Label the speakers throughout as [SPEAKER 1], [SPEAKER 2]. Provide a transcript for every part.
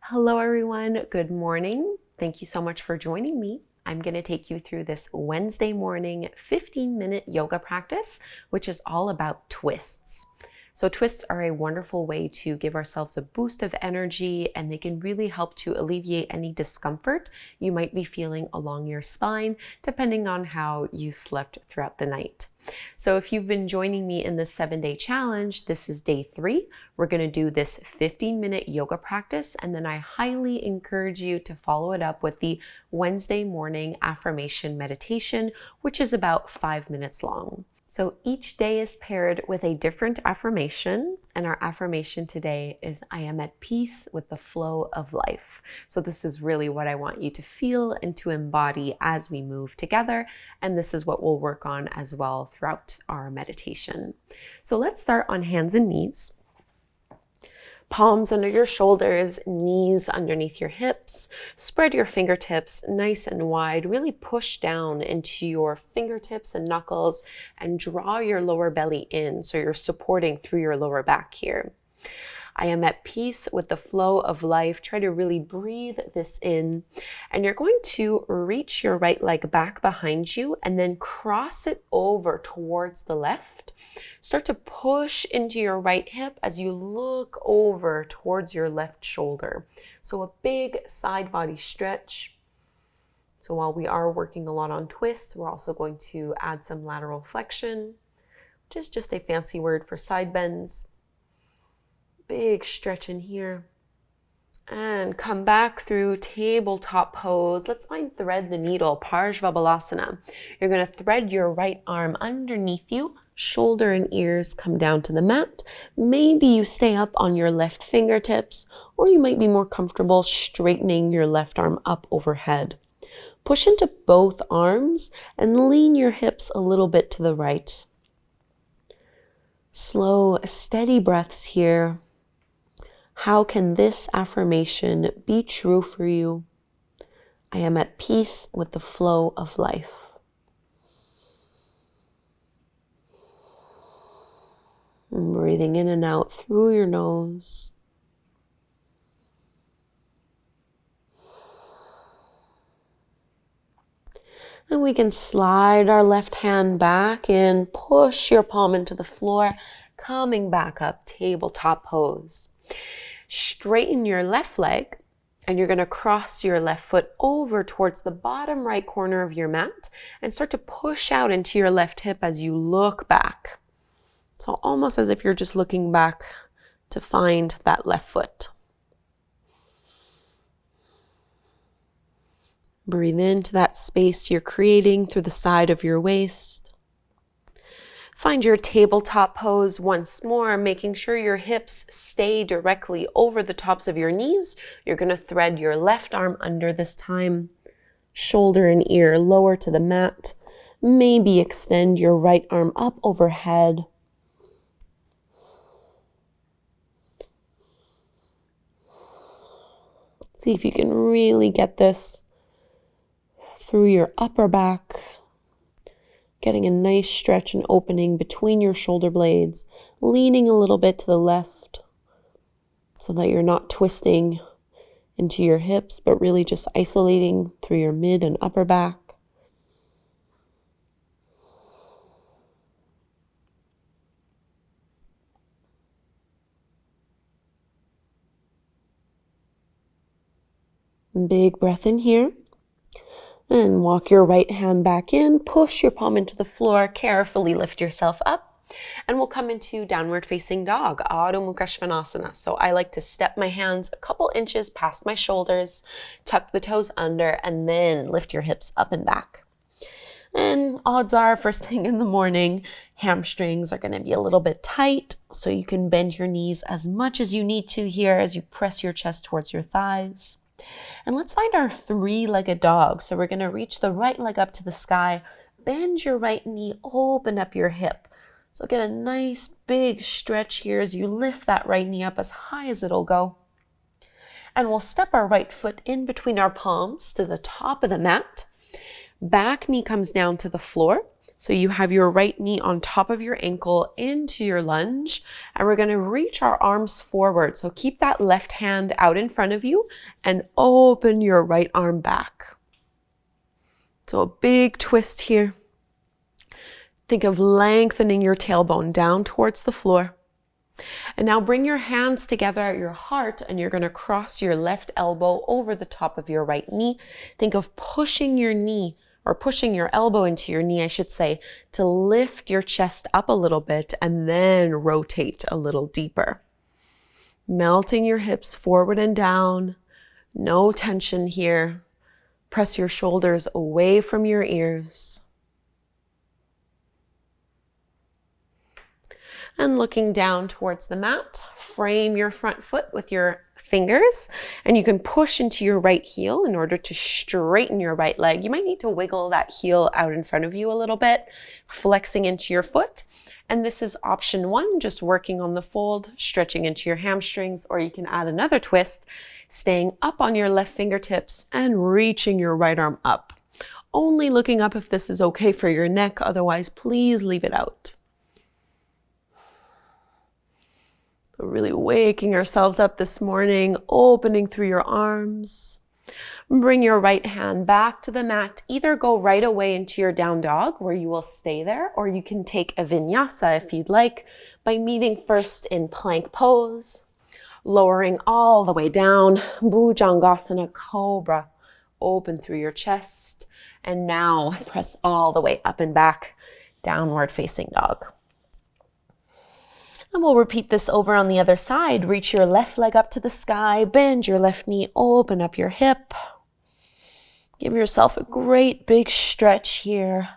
[SPEAKER 1] Hello everyone, good morning. Thank you so much for joining me. I'm going to take you through this Wednesday morning 15-minute yoga practice, which is all about twists. So twists are a wonderful way to give ourselves a boost of energy, and they can really help to alleviate any discomfort you might be feeling along your spine, depending on how you slept throughout the night. So if you've been joining me in this 7-day challenge, this is day 3. We're going to do this 15-minute yoga practice, and then I highly encourage you to follow it up with the Wednesday morning affirmation meditation, which is about 5 minutes long. So each day is paired with a different affirmation, and our affirmation today is I am at peace with the flow of life. So this is really what I want you to feel and to embody as we move together, and this is what we'll work on as well throughout our meditation. So let's start on hands and knees. Palms under your shoulders, knees underneath your hips. Spread your fingertips nice and wide. Really push down into your fingertips and knuckles and draw your lower belly in so you're supporting through your lower back here. I am at peace with the flow of life. Try to really breathe this in. And you're going to reach your right leg back behind you and then cross it over towards the left. Start to push into your right hip as you look over towards your left shoulder. So a big side body stretch. So while we are working a lot on twists, we're also going to add some lateral flexion, which is just a fancy word for side bends. Big stretch in here. And come back through tabletop pose. Let's find thread the needle, Parshvabalasana. You're going to thread your right arm underneath you. Shoulder and ears come down to the mat. Maybe you stay up on your left fingertips, or you might be more comfortable straightening your left arm up overhead. Push into both arms and lean your hips a little bit to the right. Slow, steady breaths here. How can this affirmation be true for you? I am at peace with the flow of life. And breathing in and out through your nose. And we can slide our left hand back in, push your palm into the floor, coming back up, tabletop pose. Straighten your left leg, and you're going to cross your left foot over towards the bottom right corner of your mat and start to push out into your left hip as you look back. So almost as if you're just looking back to find that left foot. Breathe into that space you're creating through the side of your waist. Find your tabletop pose once more, making sure your hips stay directly over the tops of your knees. You're going to thread your left arm under this time. Shoulder and ear lower to the mat. Maybe extend your right arm up overhead. See if you can really get this through your upper back. Getting a nice stretch and opening between your shoulder blades, leaning a little bit to the left so that you're not twisting into your hips, but really just isolating through your mid and upper back. Big breath in here. And walk your right hand back in, push your palm into the floor, carefully lift yourself up, and we'll come into downward facing dog, Adho Mukha Svanasana. So I like to step my hands a couple inches past my shoulders, tuck the toes under, and then lift your hips up and back. And odds are, first thing in the morning, hamstrings are going to be a little bit tight, so you can bend your knees as much as you need to here as you press your chest towards your thighs. And let's find our 3-legged dog. So we're going to reach the right leg up to the sky, bend your right knee, open up your hip. So get a nice big stretch here as you lift that right knee up as high as it'll go. And we'll step our right foot in between our palms to the top of the mat. Back knee comes down to the floor. So you have your right knee on top of your ankle into your lunge, and we're going to reach our arms forward. So keep that left hand out in front of you and open your right arm back. So a big twist here. Think of lengthening your tailbone down towards the floor. And now bring your hands together at your heart, and you're going to cross your left elbow over the top of your right knee. Think of pushing your knee, or pushing your elbow into your knee, I should say, to lift your chest up a little bit and then rotate a little deeper. Melting your hips forward and down. No tension here. Press your shoulders away from your ears. And looking down towards the mat, frame your front foot with your fingers, and you can push into your right heel in order to straighten your right leg. You might need to wiggle that heel out in front of you a little bit, flexing into your foot. And this is option one, just working on the fold, stretching into your hamstrings, or you can add another twist, staying up on your left fingertips and reaching your right arm up. Only looking up if this is okay for your neck, otherwise please leave it out. Really waking ourselves up this morning, opening through your arms. Bring your right hand back to the mat. Either go right away into your down dog where you will stay there, or you can take a vinyasa if you'd like by meeting first in plank pose, lowering all the way down, Bhujangasana Cobra. Open through your chest, and now press all the way up and back, downward facing dog. And we'll repeat this over on the other side. Reach your left leg up to the sky, bend your left knee, open up your hip. Give yourself a great big stretch here.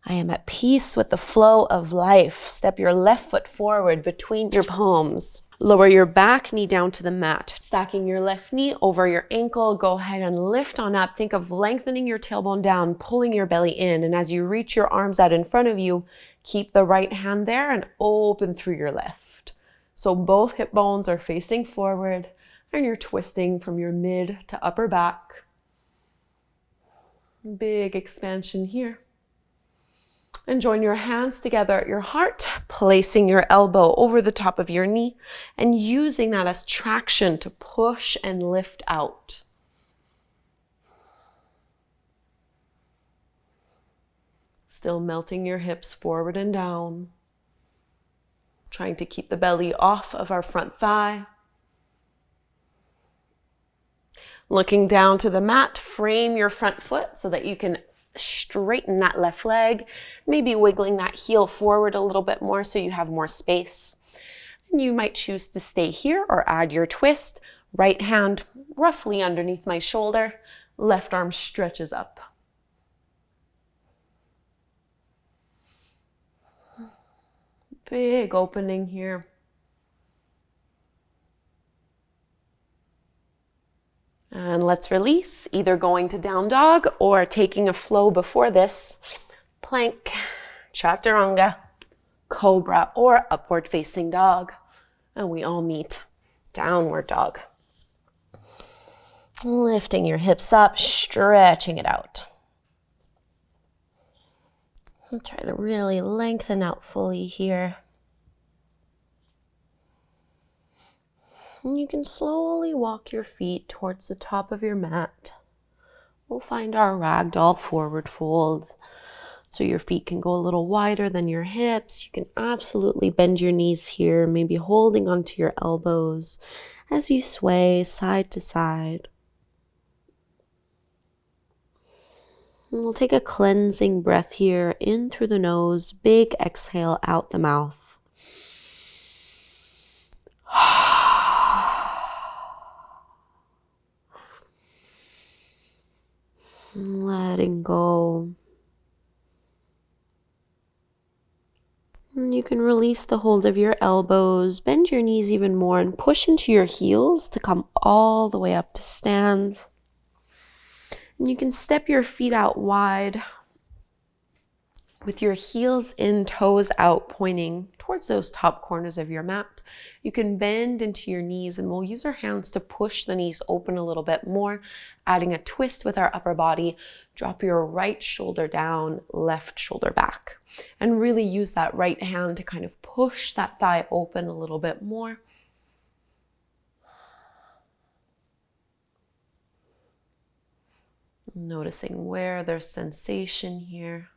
[SPEAKER 1] I am at peace with the flow of life. Step your left foot forward between your palms. Lower your back knee down to the mat. Stacking your left knee over your ankle. Go ahead and lift on up. Think of lengthening your tailbone down, pulling your belly in. And as you reach your arms out in front of you, keep the right hand there and open through your left. So both hip bones are facing forward and you're twisting from your mid to upper back. Big expansion here. And join your hands together at your heart, placing your elbow over the top of your knee and using that as traction to push and lift out. Still melting your hips forward and down. Trying to keep the belly off of our front thigh. Looking down to the mat, frame your front foot so that you can straighten that left leg, maybe wiggling that heel forward a little bit more so you have more space. And you might choose to stay here or add your twist. Right hand roughly underneath my shoulder, left arm stretches up. Big opening here. And let's release, either going to down dog or taking a flow before this. Plank, chaturanga, cobra, or upward facing dog. And we all meet downward dog. Lifting your hips up, stretching it out. And try to really lengthen out fully here. And you can slowly walk your feet towards the top of your mat. We'll find our ragdoll forward fold. So your feet can go a little wider than your hips. You can absolutely bend your knees here, maybe holding onto your elbows as you sway side to side. And we'll take a cleansing breath here, in through the nose, big exhale out the mouth. Letting go. And you can release the hold of your elbows, bend your knees even more, and push into your heels to come all the way up to stand. And you can step your feet out wide. With your heels in, toes out, pointing towards those top corners of your mat, you can bend into your knees, and we'll use our hands to push the knees open a little bit more, adding a twist with our upper body. Drop your right shoulder down, left shoulder back, and really use that right hand to kind of push that thigh open a little bit more. Noticing where there's sensation here.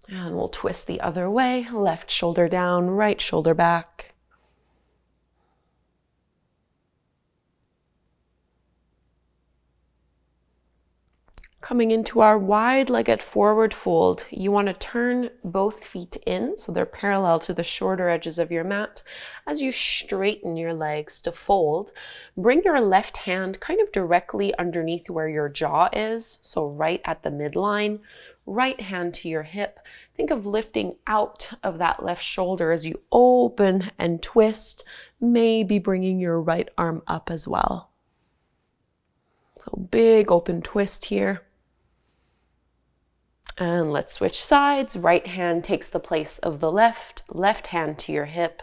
[SPEAKER 1] And we'll twist the other way, left shoulder down, right shoulder back. Coming into our wide-legged forward fold, you want to turn both feet in so they're parallel to the shorter edges of your mat. As you straighten your legs to fold, bring your left hand kind of directly underneath where your jaw is, so right at the midline. Right hand to your hip. Think of lifting out of that left shoulder as you open and twist, maybe bringing your right arm up as well. So big open twist here. And let's switch sides. Right hand takes the place of the left. Left hand to your hip.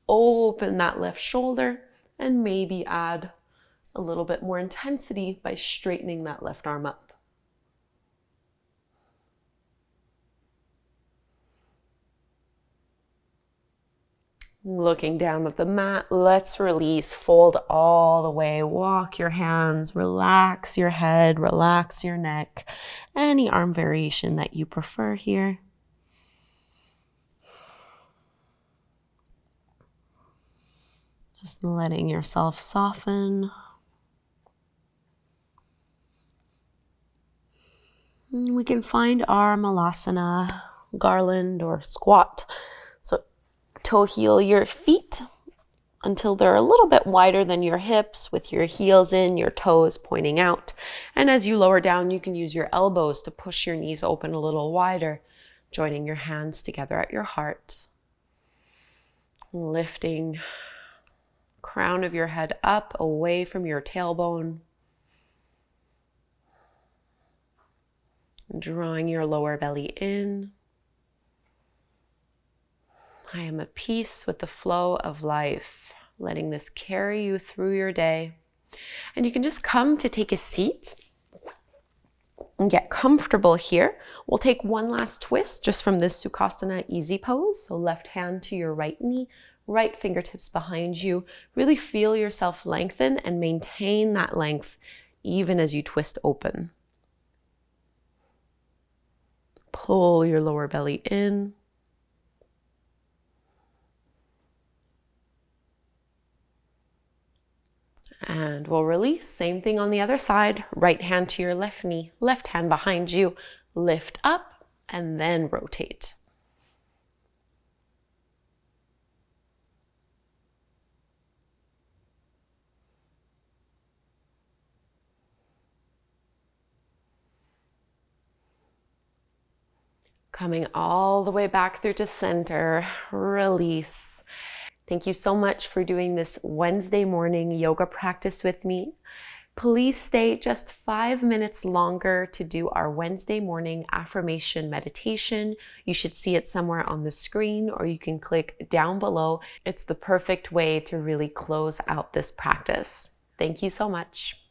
[SPEAKER 1] Open that left shoulder and maybe add a little bit more intensity by straightening that left arm up. Looking down at the mat, let's release, fold all the way, walk your hands, relax your head, relax your neck, any arm variation that you prefer here. Just letting yourself soften. We can find our malasana, garland, or squat. So toe heel your feet until they're a little bit wider than your hips, with your heels in, your toes pointing out. And as you lower down, you can use your elbows to push your knees open a little wider, joining your hands together at your heart. Lifting crown of your head up, away from your tailbone. Drawing your lower belly in. I am at peace with the flow of life, letting this carry you through your day. And you can just come to take a seat and get comfortable here. We'll take one last twist just from this Sukhasana easy pose. So left hand to your right knee, right fingertips behind you. Really feel yourself lengthen and maintain that length even as you twist open. Pull your lower belly in. And we'll release. Same thing on the other side. Right hand to your left knee, left hand behind you. Lift up and then rotate. Coming all the way back through to center. Release. Thank you so much for doing this Wednesday morning yoga practice with me. Please stay just 5 minutes longer to do our Wednesday morning affirmation meditation. You should see it somewhere on the screen, or you can click down below. It's the perfect way to really close out this practice. Thank you so much.